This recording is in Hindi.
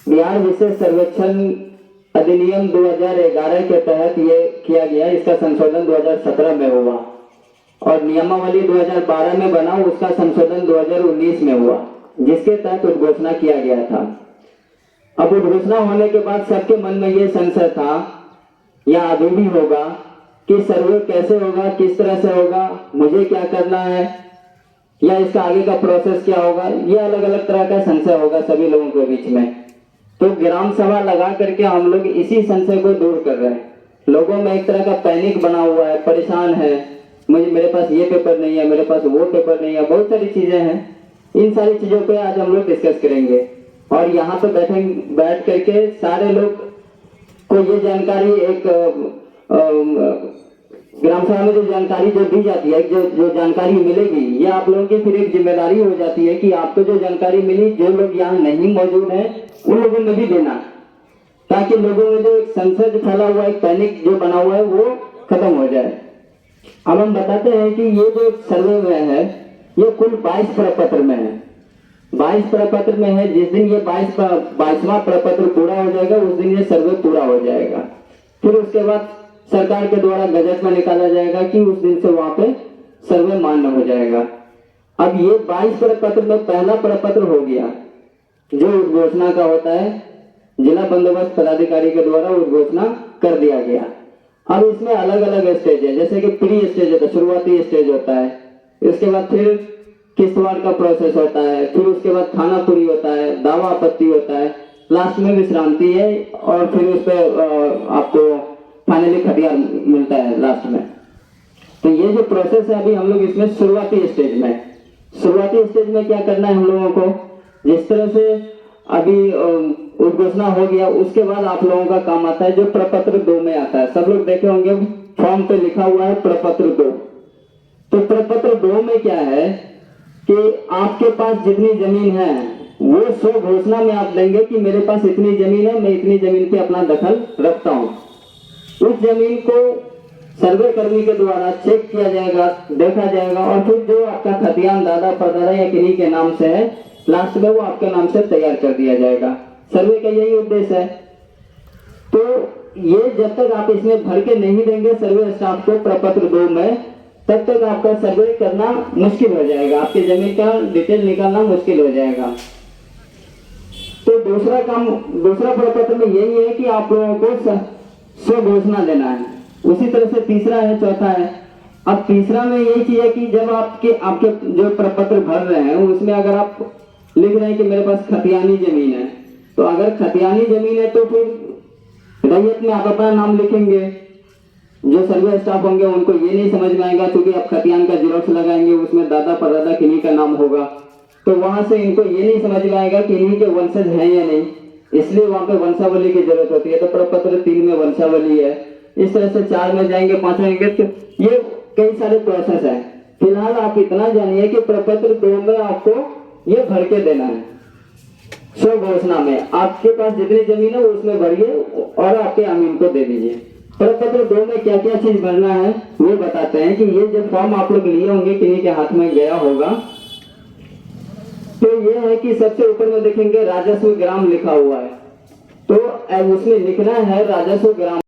बिहार विशेष सर्वेक्षण अधिनियम 2011 के तहत ये किया गया। इसका संशोधन 2017 में हुआ और नियमावली 2012 में बना, उसका संशोधन 2019 में हुआ, जिसके तहत उद्घोषणा किया गया था। अब उद्घोषणा होने के बाद सबके मन में ये संशय था या अभी भी होगा कि सर्वे कैसे होगा, किस तरह से होगा, मुझे क्या करना है या इसका आगे का प्रोसेस क्या होगा। ये अलग अलग तरह का संशय होगा सभी लोगों के बीच में। तो ग्राम सभा लगा करके हम लोग इसी संशय को दूर कर रहे हैं। लोगों में एक तरह का पैनिक बना हुआ है, परेशान है, मेरे पास ये पेपर नहीं है, मेरे पास वो पेपर नहीं है, बहुत सारी चीजें हैं। इन सारी चीजों पे आज हम लोग डिस्कस करेंगे और यहाँ पे बैठ करके सारे लोग को ये जानकारी एक ग्राम सभा में जो जानकारी जो दी जाती है, जो जानकारी मिलेगी, ये आप लोगों की फिर एक जिम्मेदारी हो जाती है कि आपको जो जानकारी मिली, जो लोग यहाँ नहीं मौजूद हैं उन लोगों में भी देना, ताकि लोगों में जो एक संशय जो फैला हुआ है, एक पैनिक जो बना हुआ है, वो खत्म हो जाए। अब हम बताते हैं कि ये जो सर्वे में है, ये कुल 22 प्रपत्र में है। 22 प्रपत्र में है। जिस दिन ये 22वां प्रपत्र पूरा हो जाएगा, उस दिन ये सर्वे पूरा हो जाएगा। फिर उसके बाद सरकार के द्वारा गजट में निकाला जाएगा कि उस दिन से वहां पे सर्वे मान्य हो जाएगा। अब ये 22 प्रपत्र में पहला प्रपत्र हो गया जो उद्घोषणा का होता है, जिला बंदोबस्त पदाधिकारी के द्वारा उद्घोषणा कर दिया गया। अब इसमें अलग अलग स्टेज है, जैसे कि प्री स्टेज होता है, शुरुआती स्टेज होता है, इसके बाद फिर किस्तवाड़ का प्रोसेस होता है, फिर उसके बाद खानापुरी होता है, दावा आपत्ति होता है, लास्ट में विश्रांति है और फिर उस पर आपको फाइनली खतियान मिलता है लास्ट में। तो ये जो प्रोसेस है, अभी हम लोग इसमें शुरुआती स्टेज में क्या करना है हम लोगों को, जिस तरह से अभी उद्घोषणा हो गया, उसके बाद आप लोगों का काम आता है जो प्रपत्र 2 में आता है। सब लोग देखे होंगे फॉर्म पे लिखा हुआ है प्रपत्र 2। तो प्रपत्र 2 में क्या है कि आपके पास जितनी जमीन है वो स्व घोषणा में आप देंगे कि मेरे पास इतनी जमीन है, मैं इतनी जमीन पे अपना दखल रखता हूँ। उस जमीन को सर्वे कर्मी के द्वारा चेक किया जाएगा, देखा जाएगा और फिर जो आपका खतियान दादा परदादा या किन्हीं के नाम से है, लास्ट में वो आपके नाम से तैयार कर दिया जाएगा। सर्वे का यही उद्देश्य है। तो ये जब तक आप इसमें भर के नहीं देंगे सर्वे स्टाफ को प्रपत्र 2 में, तब तक आपका सर्वे करना मुश्किल हो जाएगा, आपकी जमीन का डिटेल निकालना मुश्किल हो जाएगा। तो दूसरा प्रपत्र में यही है कि आप लोगों को स्व घोषणा देना है। उसी तरह से तीसरा है, चौथा है। अब तीसरा में यही चीज है कि जब आपके जो प्रपत्र भर रहे हैं उसमें अगर आप लिख रहे हैं कि मेरे पास खतियानी जमीन है, तो अगर खतियानी जमीन है तो फिर रैयत में आप अपना नाम लिखेंगे। जो सर्वे स्टाफ होंगे उनको ये नहीं समझ में आएगा, क्योंकि आप खतियान का जीरोक्स लगाएंगे, उसमें दादा परदादा किन्हीं का नाम होगा, तो वहां से इनको ये नहीं समझ में आएगा कि इन्हीं के वंशज हैं या नहीं, इसलिए वहां पे वंशावली की जरूरत होती है। तो प्रपत्र 3 में वंशावली है, इस तरह से 4 में जाएंगे, 5 में जाएंगे, तो ये कई सारे प्रोसेस है। फिलहाल आप इतना जानिए कि प्रपत्र 2 में आपको ये भर के देना है। स्व घोषणा में आपके पास जितनी जमीन है उसमें भरिए और आपके अमीन को दे दीजिए। प्रपत्र 2 में क्या क्या चीज भरना है वो बताते हैं कि ये जब फॉर्म आप लोग लिए होंगे, किन्हीं के हाथ में गया होगा, तो ये है कि सबसे ऊपर में देखेंगे राजस्व ग्राम लिखा हुआ है, तो उसमें लिखना है राजस्व ग्राम।